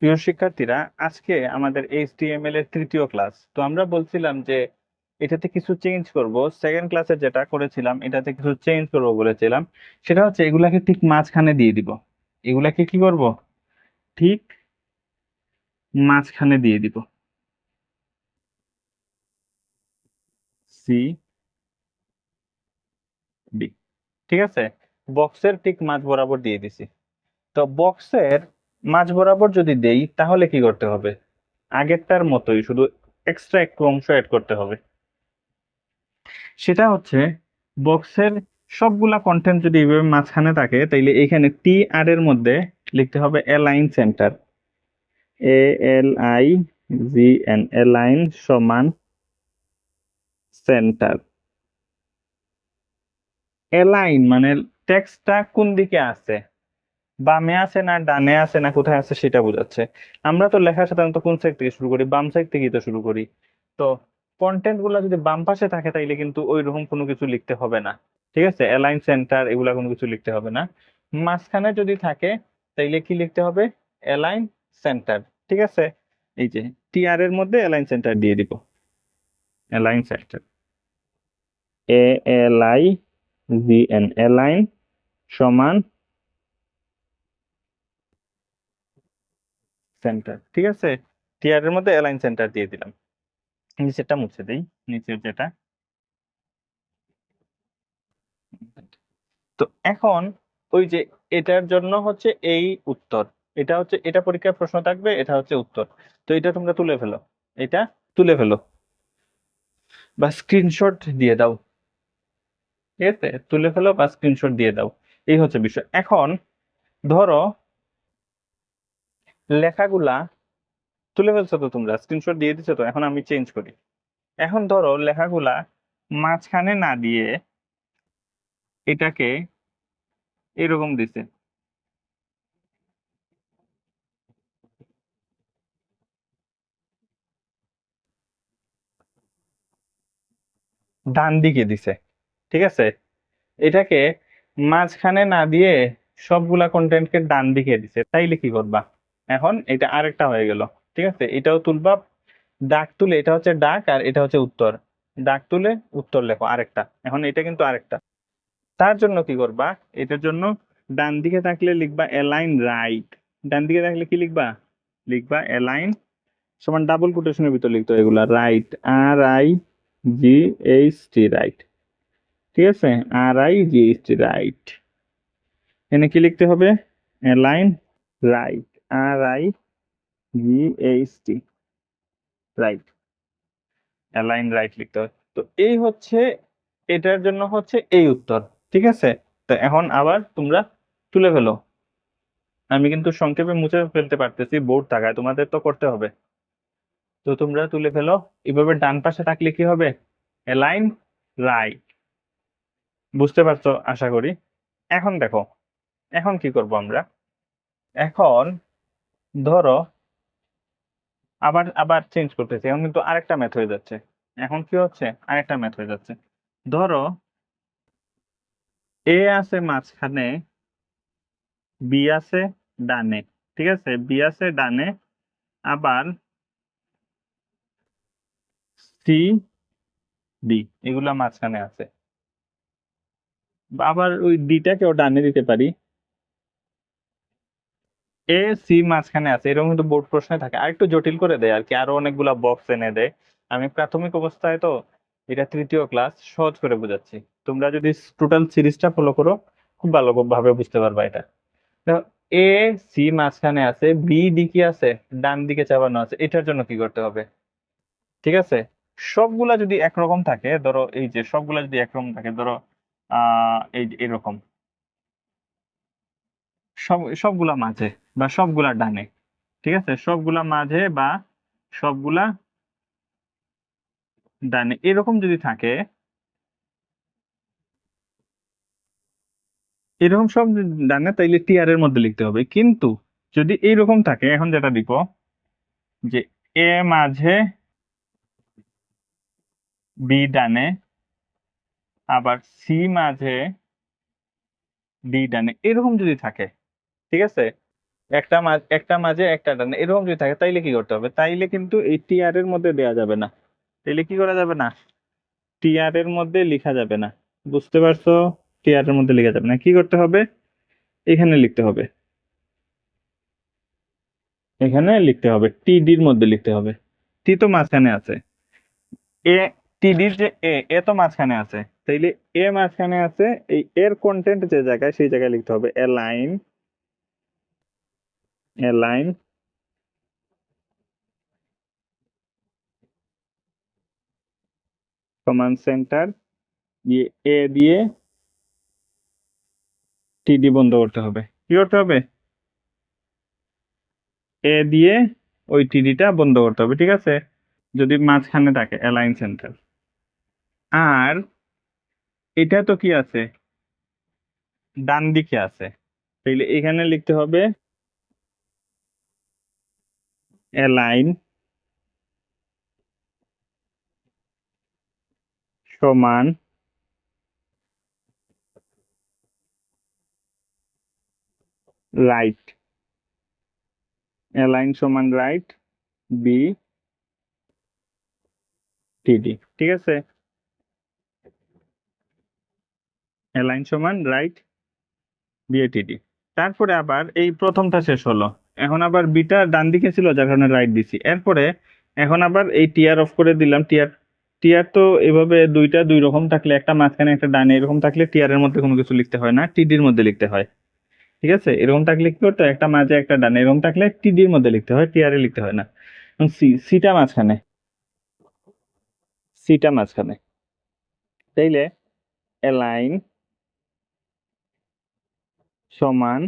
প্রিয় শিক্ষার্থীরা, আজকে আমাদের এইচটিএমএল এর তৃতীয় ক্লাস। তো আমরা বলছিলাম যে এটাতে কিছু চেঞ্জ করব। সেকেন্ড ক্লাসে যেটা করেছিলাম এটাতে কিছু চেঞ্জ করব বলেছিলাম। সেটা হচ্ছে এগুলাকে ঠিক মাঝখানে দিয়ে দিব। এগুলাকে কি করব? ঠিক মাঝখানে দিয়ে দিব। সি বি, ঠিক আছে। বক্সের ঠিক মাঝ বরাবর দিয়ে দিছি। তো বক্সের মাঝ বরাবর যদি দেই তাহলে কি করতে হবে? আগেরটার মতোই, শুধু এক্সট্রা একটু অংশ অ্যাড করতে হবে। সেটা হচ্ছে বক্সের সবগুলা কন্টেন্ট যদি এইভাবে মাঝখানে থাকে তাইলে এখানে টি আর এর মধ্যে লিখতে হবে অ্যালাইন সেন্টার। ALIGN, অ্যালাইন সমান সেন্টার। অ্যালাইন মানে টেক্সটটা কোন দিকে আছে, বামে আছে না ডানে আছে না কোথায় আছে সেটা বোঝাচ্ছে। আমরা তো লেখা সাধারণত কোন সাইড থেকে শুরু করি? বাম সাইড থেকেই তো শুরু করি। তো কন্টেন্ট গুলা যদি বাম পাশে থাকে তাইলে কিন্তু ওই রকম কোনো কিছু লিখতে হবে না। ঠিক আছে, অ্যালাইন সেন্টার এগুলা কোনো কিছু লিখতে হবে না। মাঝখানে যদি থাকে তাইলে কি লিখতে হবে? Align centre. ঠিক আছে, এই যে টিআর এর মধ্যে অ্যালাইন সেন্টার দিয়ে দিব। অ্যালাইন সেন্টার, ALIGN, অ্যালাইন সমান সেন্টার। ঠিক আছে, টিআর এর মধ্যে অ্যালাইন সেন্টার দিয়ে দিলাম। নিচেরটা মুছে দেই, নিচের যেটা। তো এখন ওই যে এটার জন্য হচ্ছে এই উত্তর, এটা হচ্ছে, এটা পরীক্ষায় প্রশ্ন থাকবে, এটা হচ্ছে উত্তর। তো এটা তোমরা তুলে ফেলো, এটা তুলে ফেলো বা স্ক্রিনশট দিয়ে দাও। ঠিক আছে, তুলে ফেলো বা স্ক্রিনশট দিয়ে দাও। এই হচ্ছে বিষয়। এখন ধরো লেখাগুলা তুলে ফেলছো তো, তোমরা স্ক্রিনশট দিয়ে দিছো তো, এখন আমি চেঞ্জ করি। এখন ধরো লেখাগুলা মাঝখানে না দিয়ে এটাকে এরকম দিছে, ডান দিকে দিছে। ঠিক আছে, এটাকে মাঝখানে না দিয়ে সবগুলা কন্টেন্টকে ডান দিকে দিছে, তাইলে কি করবা? এখন এটা আরেকটা হয়ে গেল। ঠিক আছে, এটাও তুলবা। ডাক তুলে, এটা হচ্ছে ডাক আর এটা হচ্ছে উত্তর। ডাক তুলে উত্তর লেখো আরেকটা। এখন এটা কিন্তু আরেকটা। তার জন্য কি করবা? এটার জন্য ডান দিকে থাকলে লিখবা অ্যালাইন রাইট। ডান দিকে থাকলে কি লিখবা? লিখবা অ্যালাইন সমান ডাবল কোটেশনের ভিতর লিখতে হয় এগুলা, রাইট, RIGHT, রাইট। ঠিক আছে, RIGHT, রাইট। এখানে কি লিখতে হবে? Align right, RIGHT, right. Align right লিখতে হবে। তো এই হচ্ছে, এটার জন্য হচ্ছে এই উত্তর। ঠিক আছে, তো এখন আবার তোমরা তুলে ফেলো। আমি কিন্তু সংক্ষেপে মুছে ফেলতে পারতেছি, বোর্ড থাকায় তোমাদের তো করতে হবে। তো তোমরা তুলে ফেলো। এভাবে ডান পাশে থাকলে কি হবে? Align right. বুঝতে পারছো আশা করি। এখন দেখো, এখন কি করব আমরা? এখন ধরো আবার আবার চেঞ্জ করতেছি, এখন কিন্তু আরেকটা ম্যাথ হয়ে যাচ্ছে। এখন কি হচ্ছে? আরেকটা ম্যাথ হয়ে যাচ্ছে। ধরো এ আছে মাঝখানে, বি আছে ডানে। ঠিক আছে, বি আছে ডানে, আবার সি ডি এগুলা মাঝখানে আছে। বা আবার ওই ডিটাকেও ডানে দিতে পারি। এ সি মাঝখানে আছে, এরকম কিন্তু বোর্ড প্রশ্নে থাকে। আর একটু জটিল করে দেয় আর কি, আরো অনেকগুলা বক্স এনে দেয়। আমি প্রাথমিক অবস্থায় তো, এটা তৃতীয় ক্লাস, সহজ করে বোঝাচ্ছি। তোমরা যদি টোটাল সিরিজটা ফলো করো খুব ভালোভাবে বুঝতে পারবা এটা। দেখো, এ সি মাঝখানে আছে, বি ডি কি আছে? ডান দিকে চাপানো আছে। এটার জন্য কি করতে হবে? ঠিক আছে, সবগুলা যদি একরকম থাকে, ধরো এই যে সবগুলা যদি একরকম থাকে, ধরো এই যে এরকম, সবগুলা মাঝে বা সবগুলা ডানে। ঠিক আছে, সবগুলা মাঝে বা সবগুলা ডানে এরকম যদি থাকে, এরকম সব যদি ডানে, তাইলে টিআর এর মধ্যে লিখতে হবে। কিন্তু যদি এইরকম থাকে, এখন যেটা দিব যে এ মাঝে, বি ডানে, আবার সি মাঝে, ডি ডানে, এরকম যদি থাকে, ঠিক আছে, একটা মাঝে একটা ডানে এরকম যদি থাকে তাইলে কি করতে হবে? তাইলে কিন্তু এই টিআর এর মধ্যে দেয়া যাবে না। তাইলে কি করা যাবে না? টিআর এর মধ্যে লেখা যাবে না। বুঝতে পারছো? টিআর এর মধ্যে লেখা যাবে না, কি করতে হবে? এখানে লিখতে হবে, এখানে লিখতে হবে, টিডির মধ্যে লিখতে হবে। টি তো মাঝখানে আছে, এ, টিডির যে এ তো মাঝখানে আছে, তাইলে এ মাঝখানে আছে, এই এর কন্টেন্ট যে জায়গায় সেই জায়গায় লিখতে হবে অ্যালাইন, অ্যালাইন কমান্ড সেন্টার দিয়ে এ দিয়ে টিডি বন্ধ করতে হবে। কি করতে হবে? এ দিয়ে ওই টিডিটা বন্ধ করতে হবে, ঠিক আছে? যদি মাঝখানে থাকে অ্যালাইন সেন্টার। আর এটা তো কি আছে? ডান দিকে আছে, তাইলে এখানে লিখতে হবে অ্যালাইন সমান রাইট, অ্যালাইন সমান রাইট বি টিডি, ঠিক আছে? অ্যালাইন সমান রাইট বিএটিডি। তারপরে আবার এই প্রথমটা শেষ হলো, এখন আবার বিটা ডান দিকে ছিল যার কারণে রাইট দিছি। এরপরে এখন আবার এই টিআর অফ করে দিলাম। টিআর টিআর তো এভাবে দুইটা দুই রকম থাকলে, একটা মাঝখানে একটা ডানে এরকম থাকলে টিআর এর মধ্যে কোনো কিছু লিখতে হয় না, টিডির মধ্যে লিখতে হয়, ঠিক আছে? এরকম থাকলে কি করতে হয়? একটা মাঝে একটা ডানে এরকম থাকলে টিডির মধ্যে লিখতে হয়, টিআর এ লিখতে হয় না। সি, সিটা মাঝখানে, সিটা মাঝখানে, তাইলে অ্যালাইন সমান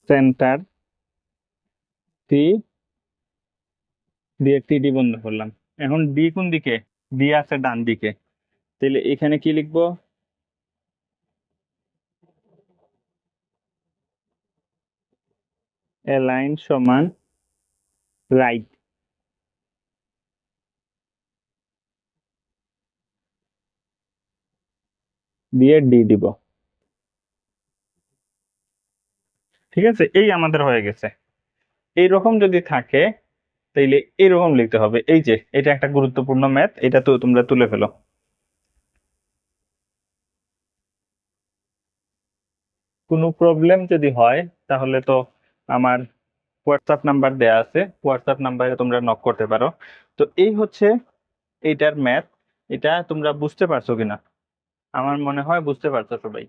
সেন্টার সি দিয়ে টিডি বন্ধ করলাম। এখন ডি কোন দিকে? ডি আছে ডান দিকে, তাহলে এখানে কি লিখবো? অ্যালাইন সমান রাইট দিয়ে ডি দিব, ঠিক আছে? এই আমাদের হয়ে গেছে। এইরকম যদি থাকে তাইলে এরকম লিখতে হবে। এই যে এটা একটা গুরুত্বপূর্ণ ম্যাথ, এটা তো তোমরা তুলে ফেলো। কোনো প্রবলেম যদি হয় তাহলে তো আমার হোয়াটসঅ্যাপ নাম্বার দেয়া আছে, হোয়াটসঅ্যাপ নাম্বারে তোমরা নক করতে পারো। তো এই হচ্ছে এইটার ম্যাথ। এটা তোমরা বুঝতে পারছো কিনা? আমার মনে হয় বুঝতে পারছো সবাই।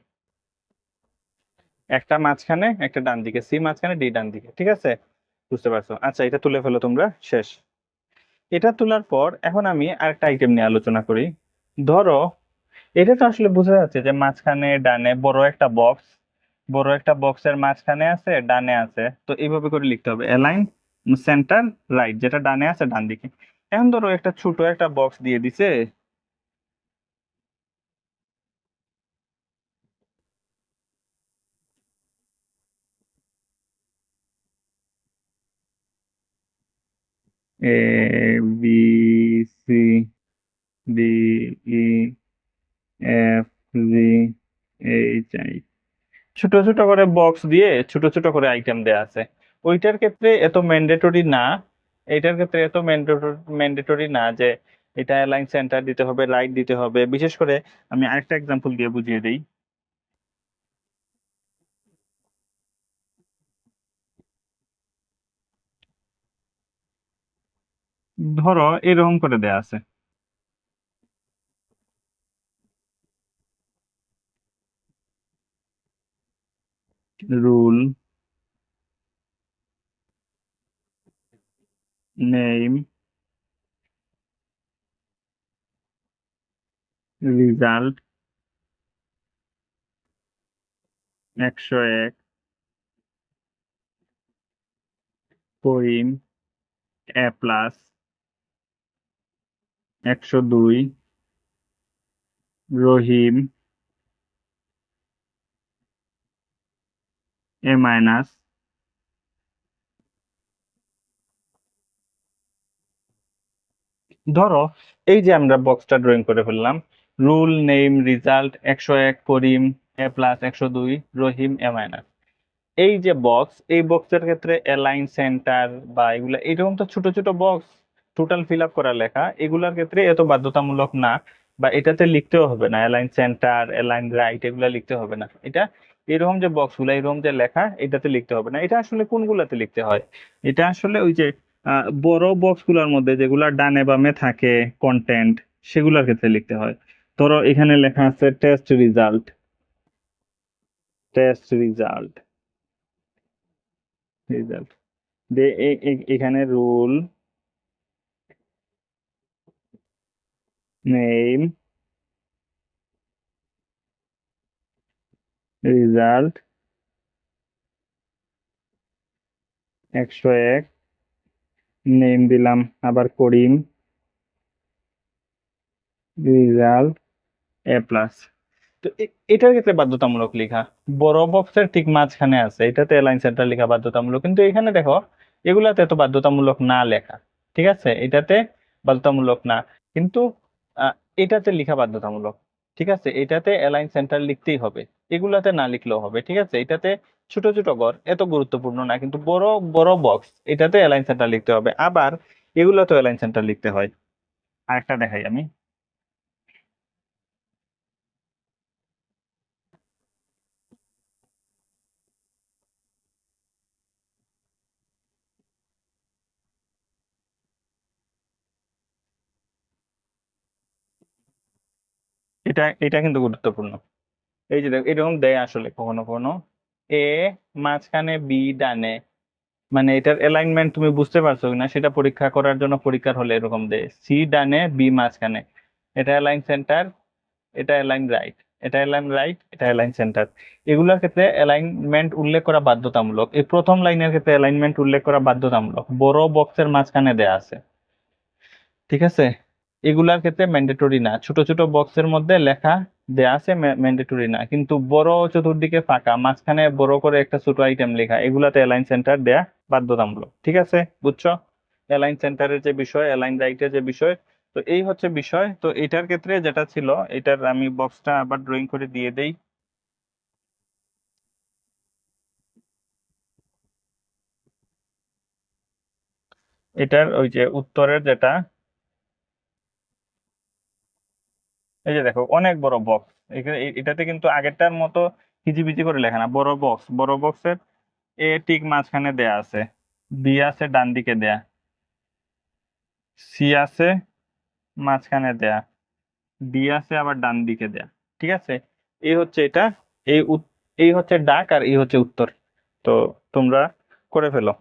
একটা মাঝখানে একটা ডান দিকে, সি মাঝখানে ডি ডান দিকে, ঠিক আছে? বুঝতে পারছো? আচ্ছা, এটা তুলে ফেলো তোমরা, শেষ। এটা তোলার পর এখন আমি আরেকটা আইটেম নিয়ে আলোচনা করি। ধরো এটা তো আসলে বোঝা যাচ্ছে যে মাঝখানে ডানে বড় একটা বক্স, বড় একটা বক্সের মাঝখানে আছে ডানে আছে, তো এইভাবে করে লিখতে হবে অ্যালাইন সেন্টার রাইট, যেটা ডানে আছে ডান দিকে। এখন ধরো একটা ছোট একটা বক্স দিয়ে দিছে, A B C D E F G H I, ছোট ছোট করে বক্স দিয়ে ছোট ছোট করে আইটেম দেয়া আছে। ওইটার ক্ষেত্রে এত ম্যান্ডেটরি না, এইটার ক্ষেত্রে এত ম্যান্ডেটরি না যে এটা অ্যালাইন সেন্টার দিতে হবে, রাইট দিতে হবে। বিশেষ করে আমি আরেকটা এক্সাম্পল দিয়ে বুঝিয়ে দিই। ধরো এরকম করে দেয়া আছে, রুল নেম রেজাল্ট 101 করিম এ প্লাস 102 রহিম এ মাইনাস। ধরো এই যে আমরা বক্সটা ড্রয়িং করে ফেললাম, রুল নেম রেজাল্ট 101 করিম এ প্লাস 102, রহিম এ মাইনাস। এই যে বক্স, এই বক্সের ক্ষেত্রে অ্যালাইন সেন্টার বা এগুলা এরকম তো ছোট ছোট বক্স টোটাল ফিল আপ করা লেখা, এগুলার ক্ষেত্রে এত বাধ্যতামূলক না, বা এটাতে লিখতেও হবে না অ্যালাইন সেন্টার অ্যালাইন রাইট, এগুলা লিখতে হবে না। এটা এরকম যে বক্স গুলা এরকম যে লেখা, এটাতে লিখতে হবে না। এটা আসলে কোনগুলাতে লিখতে হয়? এটা আসলে ওই যে বড় বক্স গুলার মধ্যে যেগুলা ডানে বামে থাকে কন্টেন্ট, সেগুলোর ক্ষেত্রে লিখতে হয়। ধরো এখানে লেখা আছে test result, test result, result দে এখানে রুল নেম রেজাল্ট 101, নেম দিলাম আবার করিম, রেজাল্ট এ প্লাস। তো এটার ক্ষেত্রে বাধ্যতামূলক লেখা বড় বক্সের ঠিক মাঝখানে আছে, এটাতে অ্যালাইন সেন্টার লেখা বাধ্যতামূলক। কিন্তু এখানে দেখো এগুলাতে এত বাধ্যতামূলক না লেখা, ঠিক আছে, এটাতে বাধ্যতামূলক না, কিন্তু আহ, এটাতে লেখা বাধ্যতামূলক। ঠিক আছে, এটাতে অ্যালাইন সেন্টার লিখতেই হবে, এগুলাতে না লিখলেও হবে। ঠিক আছে, এটাতে ছোট ছোট ঘর এত গুরুত্বপূর্ণ না, কিন্তু বড় বড় বক্স এটাতে অ্যালাইন সেন্টার লিখতে হবে, আবার এগুলাতে অ্যালাইন সেন্টার লিখতে হয়। আরেকটা দেখাই আমি। এটা এটা কিন্তু গুরুত্বপূর্ণ। এই যে দেখো এরকম দেয় আসলে কখনো কখনো, এ মাঝখানে বি ডানে, মানে এটার অ্যালাইনমেন্ট তুমি বুঝতে পারছো কিনা সেটা পরীক্ষা করার জন্য পরীক্ষার হলে এরকম দেয়, সি ডানে বি মাঝখানে, এটা অ্যালাইন সেন্টার, এটা অ্যালাইন রাইট, এটা অ্যালাইন রাইট, এটা অ্যালাইন সেন্টার। এগুলোর ক্ষেত্রে অ্যালাইনমেন্ট উল্লেখ করা বাধ্যতামূলক। এই প্রথম লাইনের ক্ষেত্রে অ্যালাইনমেন্ট উল্লেখ করা বাধ্যতামূলক, বড় বক্সের মাঝখানে দেয়া আছে। ঠিক আছে, এগুলার ক্ষেত্রে ম্যান্ডেটরি না, ছোট ছোট বক্সের মধ্যে লেখা দেয়া আছে, ম্যান্ডেটরি না। কিন্তু বড় চতুর্দিকে ফাঁকা মাঝখানে বড় করে একটা ছোট আইটেম লেখা, এগুলাতে অ্যালাইন সেন্টার দেয়া বাধ্যতামূলক। ঠিক আছে, বুঝছো? অ্যালাইন সেন্টারের যে বিষয়, অ্যালাইন রাইটের যে বিষয়, তো এই হচ্ছে বিষয়। তো এটার ক্ষেত্রে যেটা ছিল, এটার আমি বক্সটা আবার ড্রয়িং করে দিয়ে দেই। এটার ওই যে উত্তরের যেটা, এই যে দেখো অনেক বড় বক্স, এটাতে কিন্তু আগেরটার মতো হিজিবিজি করে লেখা না, বড় বক্স, বড় বক্সের এ ঠিক মাঝখানে দেয়া আছে, বি আছে ডান দিকে দেয়া, সি আছে মাঝখানে দেয়া, ডি আছে আবার ডান দিকে দেয়া। ঠিক আছে, এই হচ্ছে এটা, এই এই হচ্ছে ডাক আর এই হচ্ছে উত্তর। তো তোমরা করে ফেলো।